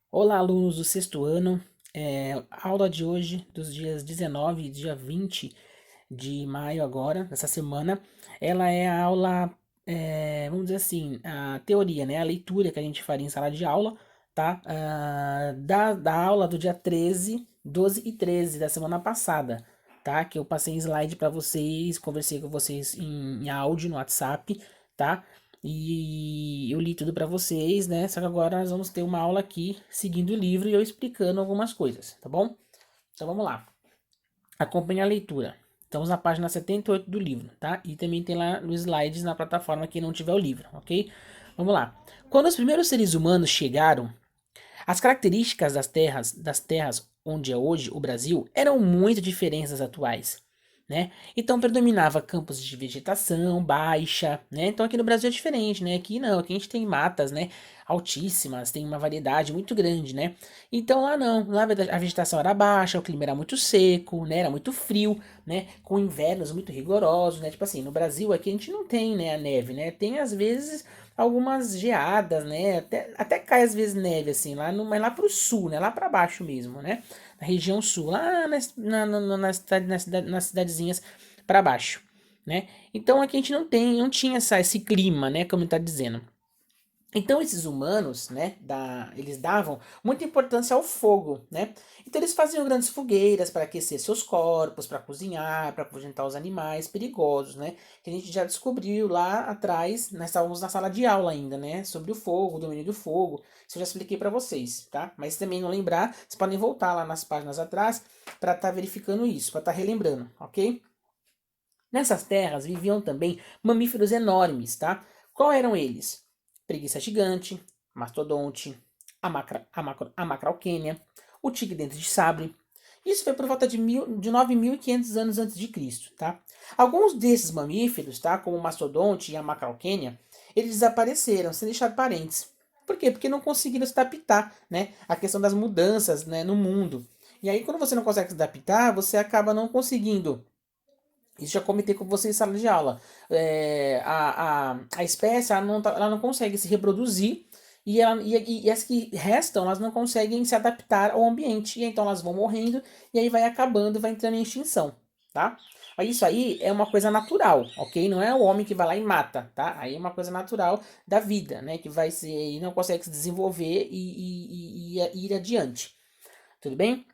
Olá, alunos do sexto ano. A aula de hoje, dos dias 19 e dia 20 de maio agora, dessa semana, ela é a aula, vamos dizer assim, a teoria, né? A leitura que a gente faria em sala de aula, tá? Da aula do dia 13, 12 e 13 da semana passada, tá? Que eu passei em slide para vocês, conversei com vocês em áudio no WhatsApp, tá? E eu li tudo para vocês, né? Só que agora nós vamos ter uma aula aqui seguindo o livro e eu explicando algumas coisas, tá bom? Então vamos lá. Acompanhe a leitura. Estamos na página 78 do livro, tá? E também tem lá os slides na plataforma quem não tiver o livro, ok? Vamos lá. Quando os primeiros seres humanos chegaram, as características das terras onde é hoje o Brasil eram muito diferentes das atuais, né? Então predominava campos de vegetação baixa, né? Então aqui no Brasil é diferente, né? Aqui não, aqui a gente tem matas, né? Altíssimas, tem uma variedade muito grande, né? Então lá não, lá a vegetação era baixa, o clima era muito seco, né? Era muito frio, né? Com invernos muito rigorosos, né? Tipo assim, no Brasil aqui a gente não tem, né, a neve, né? Tem às vezes algumas geadas, né? Até cai às vezes neve, assim, lá no, mas lá pro sul, né? Lá para baixo mesmo, né? Na região sul, lá nas cidadezinhas para baixo, né? Então aqui a gente não tinha esse clima, né? Como ele tá dizendo. Então esses humanos, né, eles davam muita importância ao fogo, né? Então eles faziam grandes fogueiras para aquecer seus corpos, para cozinhar, para afugentar os animais perigosos, né? Que a gente já descobriu lá atrás, nós estávamos na sala de aula ainda, né? Sobre o fogo, o domínio do fogo. Isso eu já expliquei para vocês, tá? Mas se também não lembrar, vocês podem voltar lá nas páginas atrás para estar verificando isso, para estar relembrando, ok? Nessas terras viviam também mamíferos enormes, tá? Qual eram eles? Preguiça gigante, mastodonte, a macrauquênia, o tigre-dente de sabre. Isso foi por volta de 9.500 anos antes de Cristo, tá? Alguns desses mamíferos, tá, como o mastodonte e a macrauquênia, eles desapareceram, sem deixar parentes. Por quê? Porque não conseguiram se adaptar, né, à questão das mudanças, né, no mundo. E aí, quando você não consegue se adaptar, você acaba não conseguindo isso já comentei com você em sala de aula. A espécie ela não consegue se reproduzir e as que restam elas não conseguem se adaptar ao ambiente. E então elas vão morrendo e aí vai acabando, vai entrando em extinção, tá? Mas isso aí é uma coisa natural, ok? Não é o homem que vai lá e mata, tá? Aí é uma coisa natural da vida, né? Que vai ser e não consegue se desenvolver e ir adiante. Tudo bem?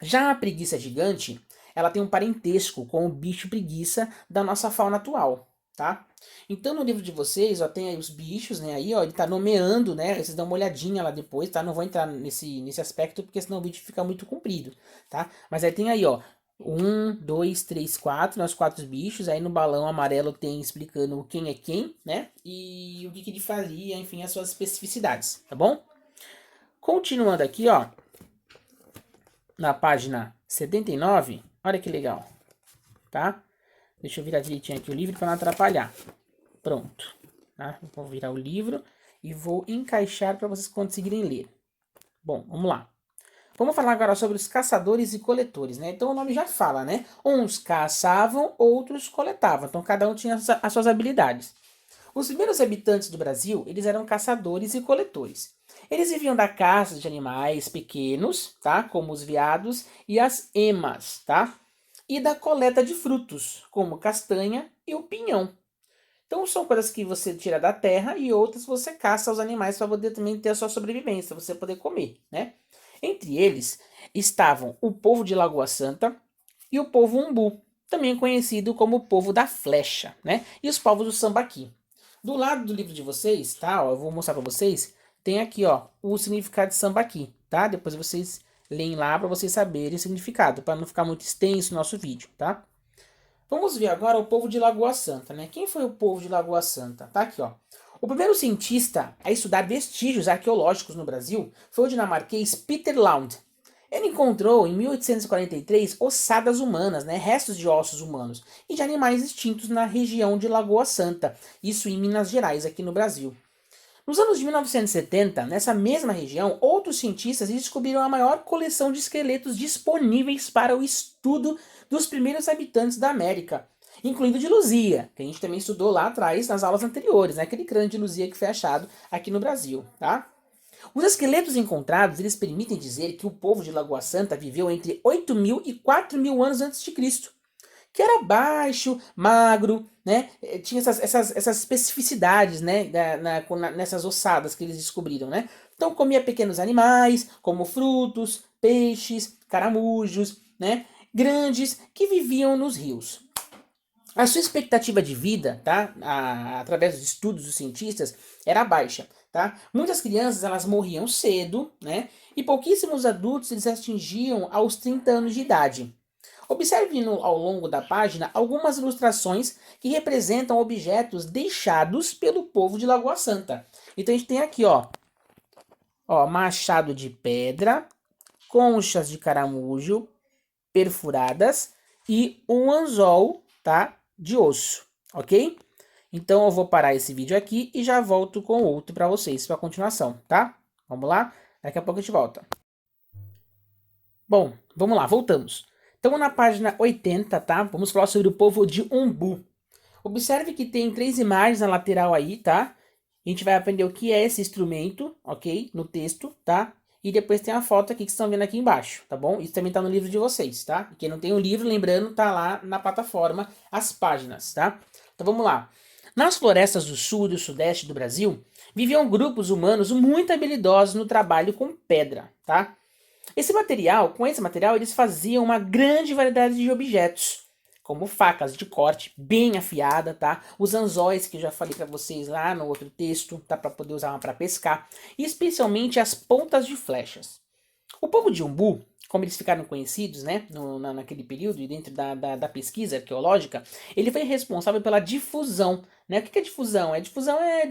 Já a preguiça gigante, ela tem um parentesco com o bicho preguiça da nossa fauna atual, tá? Então no livro de vocês, ó, tem aí os bichos, né? Aí, ó, ele tá nomeando, né? Vocês dão uma olhadinha lá depois, tá? Não vou entrar nesse aspecto porque senão o vídeo fica muito comprido, tá? Mas aí tem aí, ó, um, dois, três, quatro, nós quatro bichos. Aí no balão amarelo tem explicando quem é quem, né? E o que que ele fazia, enfim, as suas especificidades, tá bom? Continuando aqui, ó, na página 79, olha que legal, tá? Deixa eu virar direitinho aqui o livro para não atrapalhar. Pronto, tá? Vou virar o livro e vou encaixar para vocês conseguirem ler. Bom, vamos lá. Vamos falar agora sobre os caçadores e coletores, né? Então o nome já fala, né? Uns caçavam, outros coletavam. Então cada um tinha as suas habilidades. Os primeiros habitantes do Brasil, eles eram caçadores e coletores. Eles viviam da caça de animais pequenos, tá? Como os veados e as emas, tá? E da coleta de frutos, como castanha e o pinhão. Então são coisas que você tira da terra e outras você caça os animais para poder também ter a sua sobrevivência, você poder comer, né? Entre eles estavam o povo de Lagoa Santa e o povo Umbu, também conhecido como o povo da flecha, né? E os povos do Sambaqui. Do lado do livro de vocês, tá? Ó, eu vou mostrar para vocês. Tem aqui, ó, o significado de Sambaqui, tá? Depois vocês leem lá para vocês saberem o significado, para não ficar muito extenso o nosso vídeo, tá? Vamos ver agora o povo de Lagoa Santa, né? Quem foi o povo de Lagoa Santa? Tá aqui, ó. O primeiro cientista a estudar vestígios arqueológicos no Brasil foi o dinamarquês Peter Laund. Ele encontrou em 1843 ossadas humanas, né, restos de ossos humanos e de animais extintos na região de Lagoa Santa, isso em Minas Gerais, aqui no Brasil. Nos anos de 1970, nessa mesma região, outros cientistas descobriram a maior coleção de esqueletos disponíveis para o estudo dos primeiros habitantes da América, incluindo de Luzia, que a gente também estudou lá atrás nas aulas anteriores, né? Aquele crânio de Luzia que foi achado aqui no Brasil, tá? Os esqueletos encontrados, eles permitem dizer que o povo de Lagoa Santa viveu entre 8.000 e 4.000 anos antes de Cristo, que era baixo, magro, né? Tinha essas especificidades, né? Nessas ossadas que eles descobriram, né? Então comia pequenos animais, como frutos, peixes, caramujos, né? Grandes que viviam nos rios. A sua expectativa de vida, tá? Através dos estudos dos cientistas, era baixa, tá? Muitas crianças elas morriam cedo, né? E pouquíssimos adultos eles atingiam aos 30 anos de idade. Observe ao longo da página algumas ilustrações que representam objetos deixados pelo povo de Lagoa Santa. Então a gente tem aqui, ó, machado de pedra, conchas de caramujo perfuradas e um anzol, tá, de osso, ok? Então eu vou parar esse vídeo aqui e já volto com outro para vocês, para a continuação, tá? Vamos lá? Daqui a pouco a gente volta. Bom, vamos lá, voltamos. Estamos na página 80, tá? Vamos falar sobre o povo de Umbu. Observe que tem 3 imagens na lateral aí, tá? A gente vai aprender o que é esse instrumento, ok? No texto, tá? E depois tem a foto aqui que vocês estão vendo aqui embaixo, tá bom? Isso também tá no livro de vocês, tá? E quem não tem o livro, lembrando, tá lá na plataforma as páginas, tá? Então vamos lá. Nas florestas do sul e do sudeste do Brasil, viviam grupos humanos muito habilidosos no trabalho com pedra, tá? Com esse material, eles faziam uma grande variedade de objetos, como facas de corte bem afiada, tá? Os anzóis que eu já falei para vocês lá no outro texto, tá? Para poder usar para pescar, e especialmente as pontas de flechas. O povo de Umbu, como eles ficaram conhecidos, né, naquele período e dentro da pesquisa arqueológica, ele foi responsável pela difusão, né? O que é difusão? Difusão é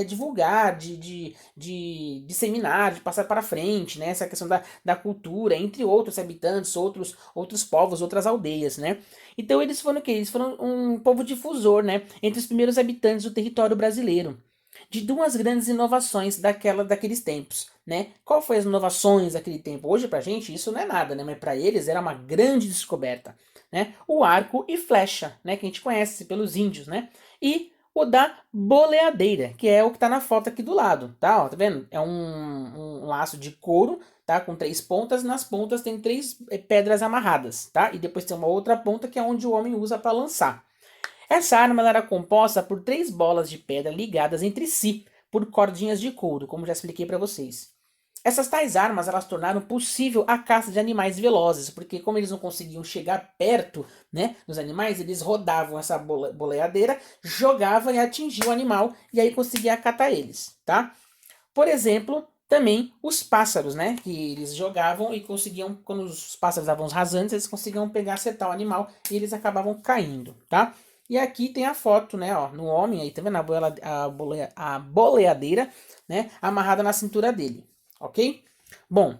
divulgar, de disseminar, de passar para frente, né? Essa questão da cultura, entre outros habitantes, outros povos, outras aldeias, né? Então eles foram o quê? Eles foram um povo difusor, né? Entre os primeiros habitantes do território brasileiro de duas grandes inovações daqueles tempos, né? Qual foi as inovações daquele tempo? Hoje pra gente isso não é nada, né? Mas para eles era uma grande descoberta, né? O arco e flecha, né? Que a gente conhece pelos índios, né? E o da boleadeira, que é o que tá na foto aqui do lado, tá? Ó, tá vendo? É um laço de couro, tá? Com 3 pontas. Nas pontas tem 3 pedras amarradas, tá? E depois tem uma outra ponta que é onde o homem usa para lançar. Essa arma era composta por 3 bolas de pedra ligadas entre si por cordinhas de couro, como já expliquei para vocês. Essas tais armas elas tornaram possível a caça de animais velozes, porque como eles não conseguiam chegar perto, né, dos animais, eles rodavam essa boleadeira, jogavam e atingiam o animal e aí conseguia acatar eles, tá? Por exemplo, também os pássaros, né, que eles jogavam e conseguiam, quando os pássaros davam os rasantes, eles conseguiam pegar, acertar o animal e eles acabavam caindo, tá? E aqui tem a foto, né, ó, no homem aí, tá vendo a boleadeira, né, amarrada na cintura dele, ok? Bom,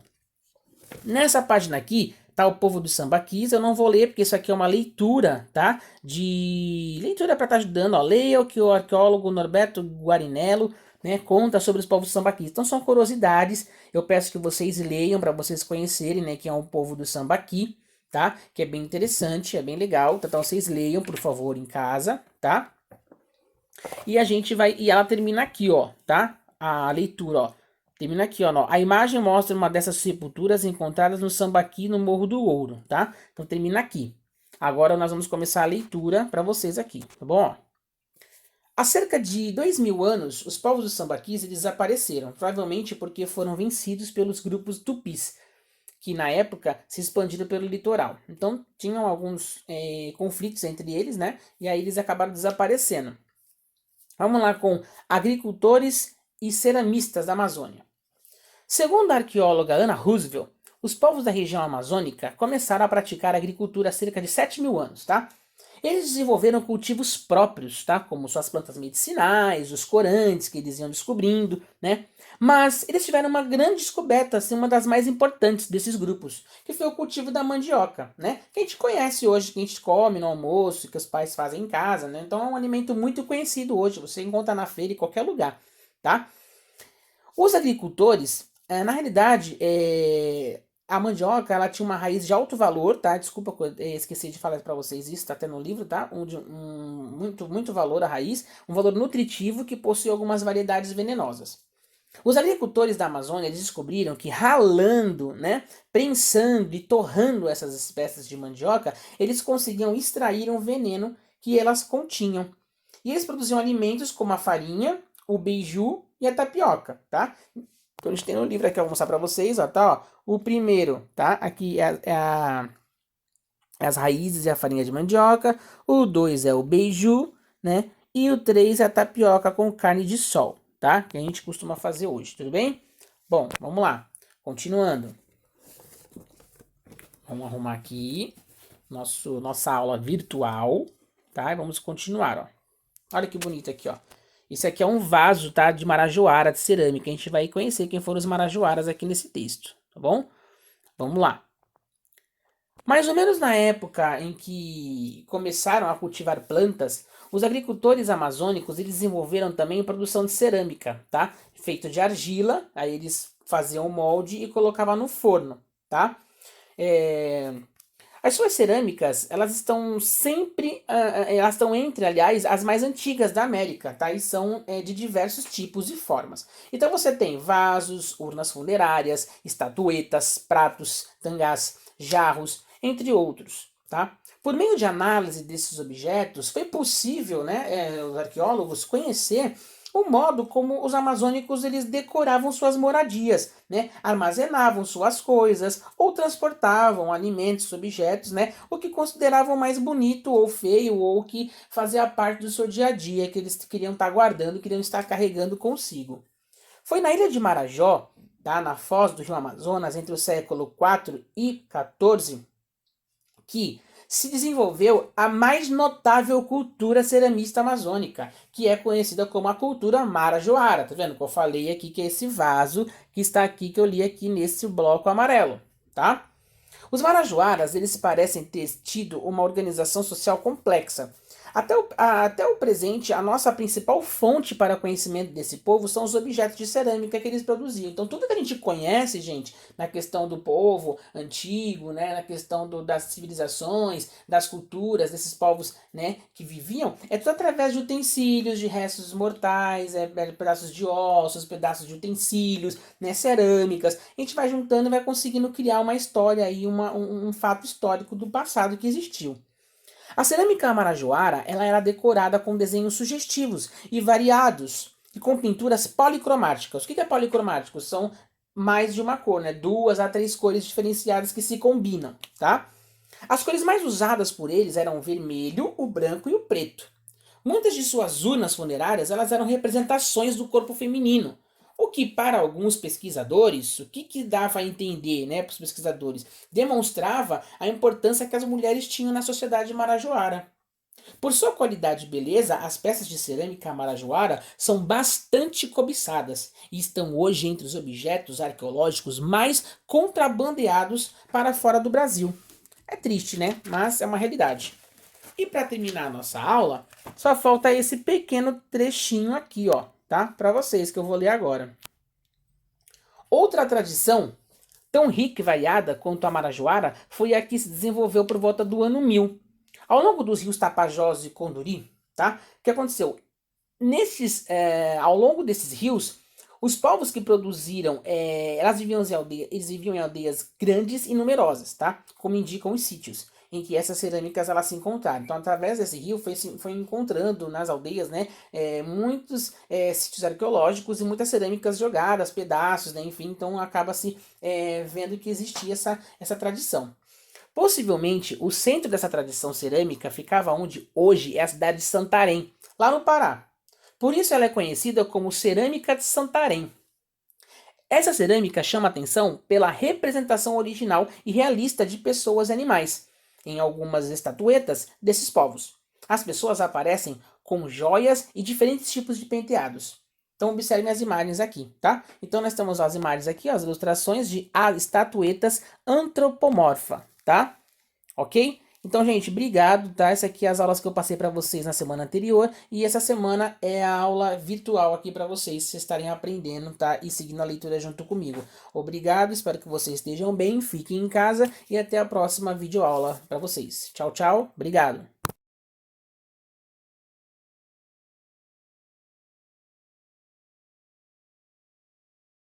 nessa página aqui tá o povo do sambaquis, eu não vou ler porque isso aqui é uma leitura, tá? Leitura para estar ajudando, ó, leia o que o arqueólogo Norberto Guarinello, né, conta sobre os povos sambaquis. Então são curiosidades, eu peço que vocês leiam para vocês conhecerem, né, que é o povo do sambaqui, tá? Que é bem interessante, é bem legal. Então vocês leiam, por favor, em casa, tá? E a gente vai. E ela termina aqui, ó, tá? A leitura, ó. Termina aqui, ó. A imagem mostra uma dessas sepulturas encontradas no Sambaqui, no Morro do Ouro, tá? Então termina aqui. Agora nós vamos começar a leitura para vocês aqui, tá bom? Ó. Há cerca de 2.000 anos, os povos dos sambaquis desapareceram, provavelmente porque foram vencidos pelos grupos tupis, que na época se expandiram pelo litoral. Então tinham alguns conflitos entre eles, né? E aí eles acabaram desaparecendo. Vamos lá com agricultores e ceramistas da Amazônia. Segundo a arqueóloga Anna Roosevelt, os povos da região amazônica começaram a praticar agricultura há cerca de 7.000 anos, tá? Eles desenvolveram cultivos próprios, tá? Como suas plantas medicinais, os corantes que eles iam descobrindo, né? Mas eles tiveram uma grande descoberta, assim, uma das mais importantes desses grupos, que foi o cultivo da mandioca, né? Que a gente conhece hoje, que a gente come no almoço, que os pais fazem em casa, né? Então é um alimento muito conhecido hoje, você encontra na feira em qualquer lugar, tá? Os agricultores, na realidade, a mandioca, ela tinha uma raiz de alto valor, tá? Desculpa, esqueci de falar para vocês isso, tá até no livro, tá? Muito valor a raiz, um valor nutritivo que possui algumas variedades venenosas. Os agricultores da Amazônia eles descobriram que ralando, né, prensando e torrando essas espécies de mandioca, eles conseguiam extrair um veneno que elas continham. E eles produziam alimentos como a farinha, o beiju e a tapioca, tá? Então a gente tem no livro aqui, eu vou mostrar pra vocês, ó, tá? Ó, o primeiro, tá? Aqui as raízes e a farinha de mandioca. O 2 é o beiju, né? E o 3 é a tapioca com carne de sol, tá? Que a gente costuma fazer hoje, tudo bem? Bom, vamos lá. Continuando. Vamos arrumar aqui nossa aula virtual, tá? E vamos continuar, ó. Olha que bonito aqui, ó. Isso aqui é um vaso, tá? De marajoara, de cerâmica. A gente vai conhecer quem foram os marajoaras aqui nesse texto, tá bom? Vamos lá. Mais ou menos na época em que começaram a cultivar plantas, os agricultores amazônicos eles desenvolveram também a produção de cerâmica, tá? Feito de argila, aí eles faziam o molde e colocavam no forno, tá? É, As suas cerâmicas, elas estão sempre, elas estão entre, aliás, as mais antigas da América, tá? E são de diversos tipos e formas. Então você tem vasos, urnas funerárias, estatuetas, pratos, tangás, jarros, entre outros, tá? Por meio de análise desses objetos, foi possível, né, os arqueólogos conhecer o modo como os amazônicos eles decoravam suas moradias, né? Armazenavam suas coisas ou transportavam alimentos, objetos, né? O que consideravam mais bonito ou feio ou que fazia parte do seu dia a dia que eles queriam estar guardando, queriam estar carregando consigo. Foi na ilha de Marajó, tá? Na foz do rio Amazonas, entre o século 4 e 14, que se desenvolveu a mais notável cultura ceramista amazônica, que é conhecida como a cultura marajoara. Tá vendo que eu falei aqui que é esse vaso que está aqui, que eu li aqui nesse bloco amarelo, tá? Os marajoaras, eles parecem ter tido uma organização social complexa. Até o presente, a nossa principal fonte para conhecimento desse povo são os objetos de cerâmica que eles produziam. Então, tudo que a gente conhece, gente, na questão do povo antigo, né, na questão das civilizações, das culturas, desses povos, né, que viviam, é tudo através de utensílios, de restos mortais, pedaços de ossos, pedaços de utensílios, né, cerâmicas. A gente vai juntando e vai conseguindo criar uma história aí, um fato histórico do passado que existiu. A cerâmica marajoara ela era decorada com desenhos sugestivos e variados e com pinturas policromáticas. O que é policromático? São mais de uma cor, né? 2 a 3 cores diferenciadas que se combinam, tá? As cores mais usadas por eles eram o vermelho, o branco e o preto. Muitas de suas urnas funerárias elas eram representações do corpo feminino, o que para alguns pesquisadores, o que dava a entender, né, para os pesquisadores, demonstrava a importância que as mulheres tinham na sociedade marajoara. Por sua qualidade e beleza, as peças de cerâmica marajoara são bastante cobiçadas e estão hoje entre os objetos arqueológicos mais contrabandeados para fora do Brasil. É triste, né? Mas é uma realidade. E para terminar a nossa aula, só falta esse pequeno trechinho aqui, ó, tá? Para vocês que eu vou ler agora. Outra tradição tão rica e variada quanto a marajoara foi a que se desenvolveu por volta do ano 1000. Ao longo dos rios Tapajós e Condori, tá? O que aconteceu? Ao longo desses rios, os povos que produziram, eles viviam em aldeias grandes e numerosas, tá? Como indicam os sítios em que essas cerâmicas elas se encontraram. Então, através desse rio, foi encontrando nas aldeias, né, muitos sítios arqueológicos e muitas cerâmicas jogadas, pedaços, né, enfim. Então, acaba se vendo que existia essa tradição. Possivelmente, o centro dessa tradição cerâmica ficava onde hoje é a cidade de Santarém, lá no Pará. Por isso ela é conhecida como Cerâmica de Santarém. Essa cerâmica chama atenção pela representação original e realista de pessoas e animais, em algumas estatuetas desses povos. As pessoas aparecem com joias e diferentes tipos de penteados. Então observem as imagens aqui, tá? Então nós temos as imagens aqui, as ilustrações de estatuetas antropomorfa, tá? Ok? Então, gente, obrigado, tá? Essa aqui é as aulas que eu passei para vocês na semana anterior e essa semana é a aula virtual aqui para vocês estarem aprendendo, tá? E seguindo a leitura junto comigo. Obrigado, espero que vocês estejam bem, fiquem em casa e até a próxima videoaula para vocês. Tchau, tchau, obrigado.